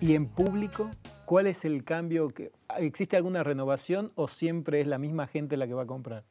¿Y en público? ¿Cuál es el cambio? ¿Existe alguna renovación o siempre es la misma gente la que va a comprar?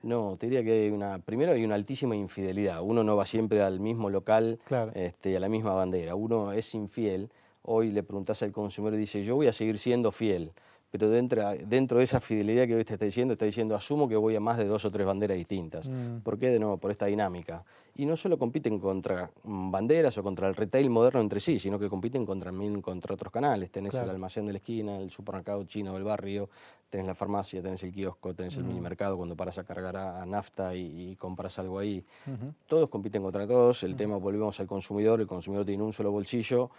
No, te diría que primero hay una altísima infidelidad. Uno no va siempre al mismo local, Claro. y a la misma bandera. Uno es infiel. Hoy le preguntás al consumidor y dice, yo voy a seguir siendo fiel. Pero dentro de esa fidelidad que hoy te está diciendo, asumo que voy a más de 2 o 3 banderas distintas. ¿Por qué? De nuevo, por esta dinámica. Y no solo compiten contra banderas o contra el retail moderno entre sí, sino que compiten contra otros canales. Tenés Claro. el almacén de la esquina, el supermercado chino del barrio, tenés la farmacia, tenés el kiosco, tenés el minimercado cuando paras a cargar a nafta y compras algo ahí. Todos compiten contra todos. El tema, volvemos al consumidor. El consumidor tiene un solo bolsillo.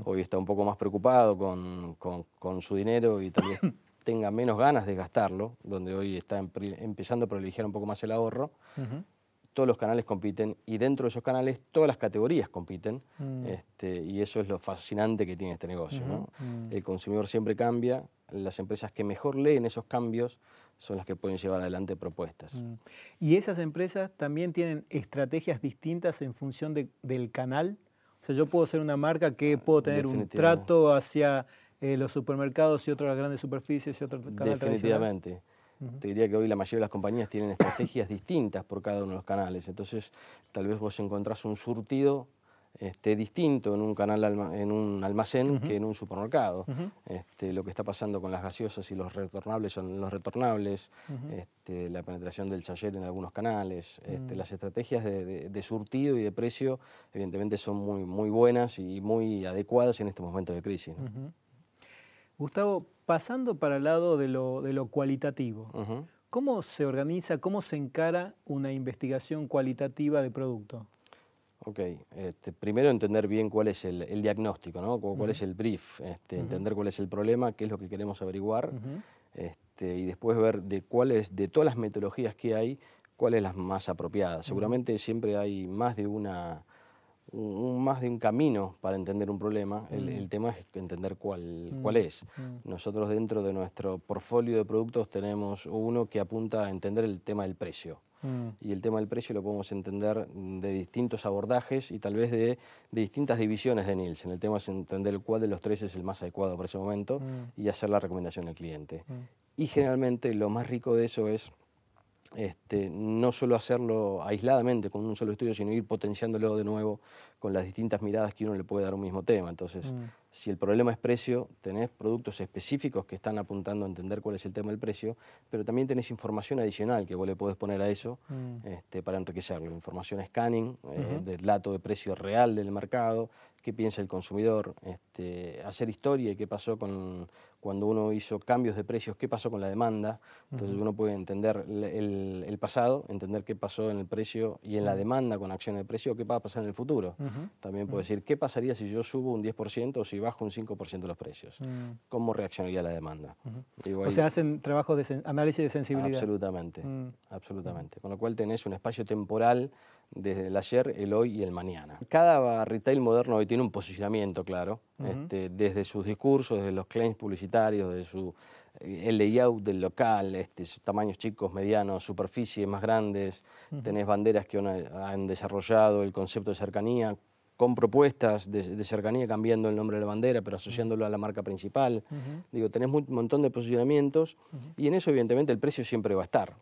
Hoy está un poco más preocupado con su dinero y también tenga menos ganas de gastarlo, donde hoy está empezando a privilegiar un poco más el ahorro. Todos los canales compiten y dentro de esos canales todas las categorías compiten, y eso es lo fascinante que tiene este negocio, ¿no? El consumidor siempre cambia, las empresas que mejor leen esos cambios son las que pueden llevar adelante propuestas. ¿Y esas empresas también tienen estrategias distintas en función del canal? O sea, yo puedo ser una marca que puedo tener un trato hacia los supermercados y otras grandes superficies y otro canal Definitivamente. tradicional. Te diría que hoy la mayoría de las compañías tienen estrategias distintas por cada uno de los canales. Entonces, tal vez vos encontrás un surtido distinto en un canal, en un almacén que en un supermercado. Lo que está pasando con las gaseosas y los retornables son los retornables, la penetración del sachet en algunos canales. Las estrategias de surtido y de precio, evidentemente, son muy buenas y muy adecuadas en este momento de crisis, ¿no? Gustavo, pasando para el lado de lo cualitativo, ¿cómo se organiza, cómo se encara una investigación cualitativa de producto? Ok, primero entender bien cuál es el diagnóstico, ¿no? Cuál es el brief, entender cuál es el problema, qué es lo que queremos averiguar, y después ver de todas las metodologías que hay, cuál es la más apropiada. Seguramente siempre hay más de un camino para entender un problema. El tema es entender cuál es. Nosotros dentro de nuestro portfolio de productos tenemos uno que apunta a entender el tema del precio. Y el tema del precio lo podemos entender de distintos abordajes y tal vez de distintas divisiones de Nielsen. El tema es entender cuál de los tres es el más adecuado para ese momento y hacer la recomendación al cliente. Y generalmente lo más rico de eso es no solo hacerlo aisladamente con un solo estudio, sino ir potenciándolo de nuevo con las distintas miradas que uno le puede dar a un mismo tema. Entonces, si el problema es precio, tenés productos específicos que están apuntando a entender cuál es el tema del precio, pero también tenés información adicional que vos le podés poner a eso para enriquecerlo. Información scanning, del dato de precio real del mercado, qué piensa el consumidor, hacer historia y qué pasó cuando uno hizo cambios de precios, qué pasó con la demanda. Entonces uno puede entender el pasado, entender qué pasó en el precio y en la demanda con acciones de precio, qué va a pasar en el futuro. También puede decir, ¿qué pasaría si yo subo un 10% o si bajo un 5% los precios? ¿Cómo reaccionaría la demanda? O sea, hacen trabajos de análisis de sensibilidad. Absolutamente, absolutamente. Con lo cual tenés un espacio temporal desde el ayer, el hoy y el mañana. Cada retail moderno hoy tiene un posicionamiento claro, desde sus discursos, desde los claims publicitarios, desde el layout del local, tamaños chicos, medianos, superficies más grandes. Tenés banderas que han desarrollado el concepto de cercanía, con propuestas de cercanía, cambiando el nombre de la bandera, pero asociándolo a la marca principal. Digo, tenés un montón de posicionamientos y en eso evidentemente el precio siempre va a estar.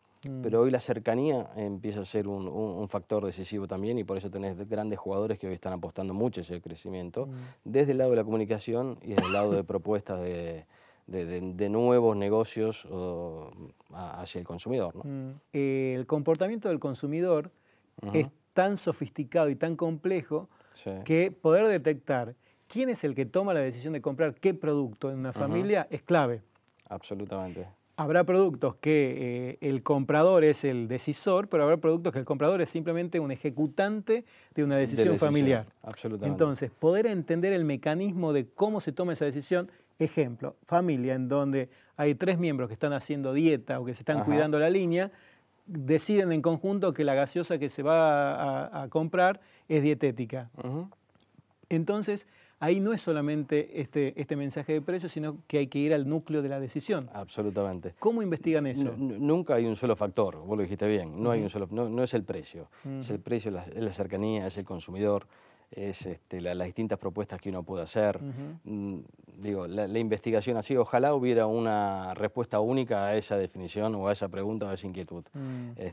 Pero hoy la cercanía empieza a ser un factor decisivo también y por eso tenés grandes jugadores que hoy están apostando mucho a ese crecimiento, desde el lado de la comunicación y desde el lado de propuestas de nuevos negocios hacia el consumidor, ¿no? El comportamiento del consumidor es tan sofisticado y tan complejo que poder detectar quién es el que toma la decisión de comprar qué producto en una familia es clave. Absolutamente. Habrá productos que el comprador es el decisor, pero habrá productos que el comprador es simplemente un ejecutante de una decisión familiar. Absolutamente. Entonces, poder entender el mecanismo de cómo se toma esa decisión. Ejemplo, familia en donde hay 3 miembros que están haciendo dieta o que se están cuidando la línea, deciden en conjunto que la gaseosa que se va a comprar es dietética. Entonces, ahí no es solamente este mensaje de precio, sino que hay que ir al núcleo de la decisión. Absolutamente. ¿Cómo investigan eso? Nunca hay un solo factor, vos lo dijiste bien, no hay un solo, no es el precio, es el precio, es la cercanía, es el consumidor. es las distintas propuestas que uno puede hacer. Digo, la investigación así, ojalá hubiera una respuesta única a esa definición o a esa pregunta o a esa inquietud.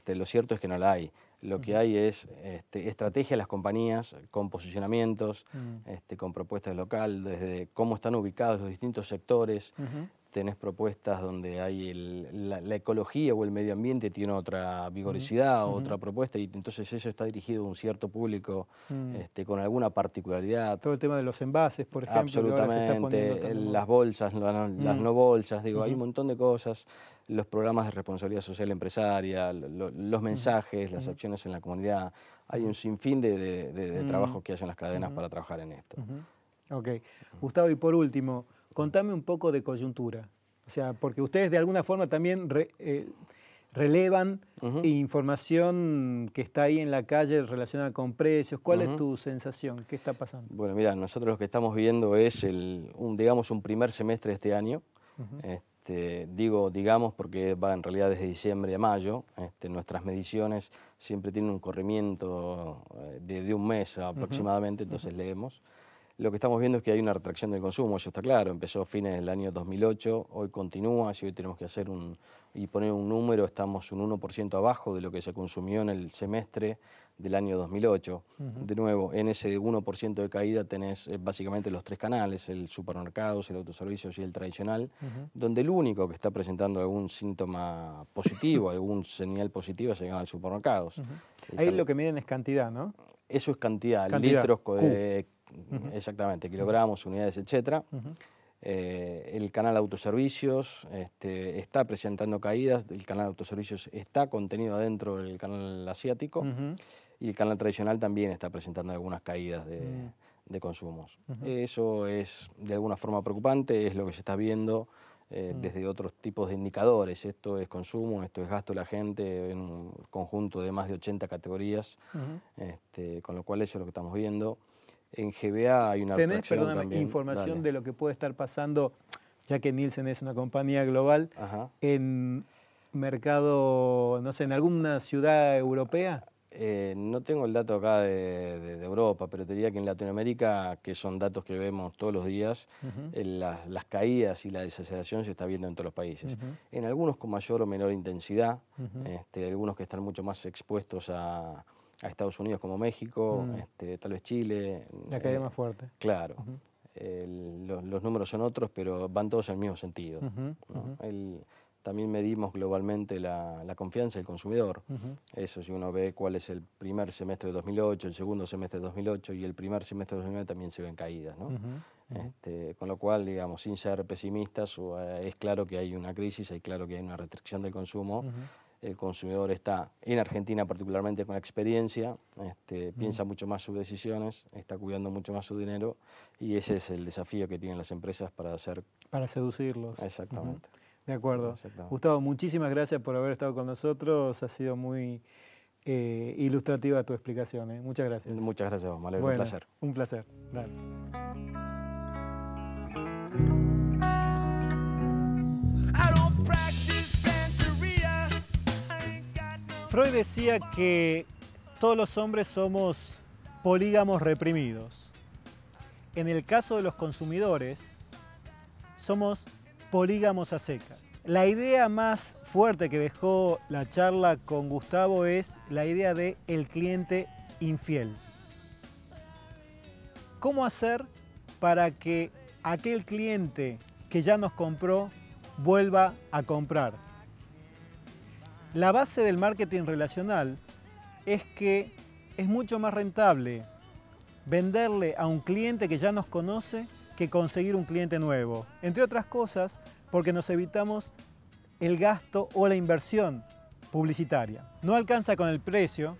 Lo cierto es que no la hay. Lo que hay es estrategia de las compañías con posicionamientos, con propuestas local, desde cómo están ubicados los distintos sectores. Tenés propuestas donde hay la ecología o el medio ambiente tiene otra vigorosidad, otra propuesta, y entonces eso está dirigido a un cierto público con alguna particularidad. Todo el tema de los envases, por ejemplo. Absolutamente, las bolsas, las no bolsas, digo, hay un montón de cosas. Los programas de responsabilidad social empresaria, los mensajes, las acciones en la comunidad. Hay un sinfín de trabajos que hacen las cadenas para trabajar en esto. Ok. Gustavo, y por último, contame un poco de coyuntura. O sea, porque ustedes de alguna forma también relevan información que está ahí en la calle relacionada con precios. ¿Cuál es tu sensación? ¿Qué está pasando? Bueno, mira, nosotros lo que estamos viendo es digamos, un primer semestre de este año. Digamos porque va en realidad desde diciembre a mayo. Nuestras mediciones siempre tienen un corrimiento de un mes aproximadamente, entonces leemos. Lo que estamos viendo es que hay una retracción del consumo, eso está claro. Empezó a fines del año 2008, hoy continúa. Si hoy tenemos que hacer y poner un número, estamos un 1% abajo de lo que se consumió en el semestre del año 2008. De nuevo, en ese 1% de caída tenés básicamente los tres canales, el supermercados, el autoservicios y el tradicional, donde el único que está presentando algún síntoma positivo, algún señal positiva, es el canal supermercados. Ahí lo que miden es cantidad, ¿no? Eso es cantidad. Litros, exactamente, kilogramos, unidades, etc. El canal autoservicios está presentando caídas, el canal autoservicios está contenido adentro del canal asiático y el canal tradicional también está presentando algunas caídas de consumos. Eso es de alguna forma preocupante, es lo que se está viendo desde otros tipos de indicadores. Esto es consumo, esto es gasto de la gente en un conjunto de más de 80 categorías, con lo cual eso es lo que estamos viendo. En GBA hay una retracción también. Información de lo que puede estar pasando, ya que Nielsen es una compañía global, en mercado, no sé, en alguna ciudad europea? No tengo el dato acá de Europa, pero te diría que en Latinoamérica, que son datos que vemos todos los días, las caídas y la desaceleración se está viendo en todos los países. En algunos con mayor o menor intensidad, algunos que están mucho más expuestos a Estados Unidos como México, tal vez Chile. La caída más fuerte. Claro. Los números son otros, pero van todos al mismo sentido. ¿No? También medimos globalmente la confianza del consumidor. Eso, si uno ve cuál es el primer semestre de 2008, el segundo semestre de 2008 y el primer semestre de 2009 también se ven caídas, ¿no? Con lo cual, digamos, sin ser pesimistas, es claro que hay una crisis, es claro que hay una restricción del consumo. El consumidor está, en Argentina particularmente con la experiencia, piensa mucho más sus decisiones, está cuidando mucho más su dinero y ese es el desafío que tienen las empresas para hacer... Para seducirlos. Exactamente. De acuerdo. Gustavo, muchísimas gracias por haber estado con nosotros, ha sido muy ilustrativa tu explicación. Muchas gracias. Muchas gracias, Vos, un placer. Un placer. Dale. Freud decía que todos los hombres somos polígamos reprimidos. En el caso de los consumidores, somos polígamos a secas. La idea más fuerte que dejó la charla con Gustavo es la idea de el cliente infiel. ¿Cómo hacer para que aquel cliente que ya nos compró vuelva a comprar? La base del marketing relacional es que es mucho más rentable venderle a un cliente que ya nos conoce que conseguir un cliente nuevo. Entre otras cosas, porque nos evitamos el gasto o la inversión publicitaria. No alcanza con el precio.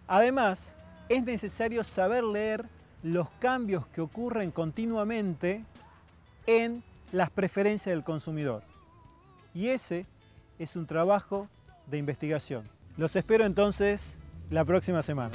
Además, es necesario saber leer los cambios que ocurren continuamente en las preferencias del consumidor. Y ese es un trabajo de investigación. Los espero entonces la próxima semana.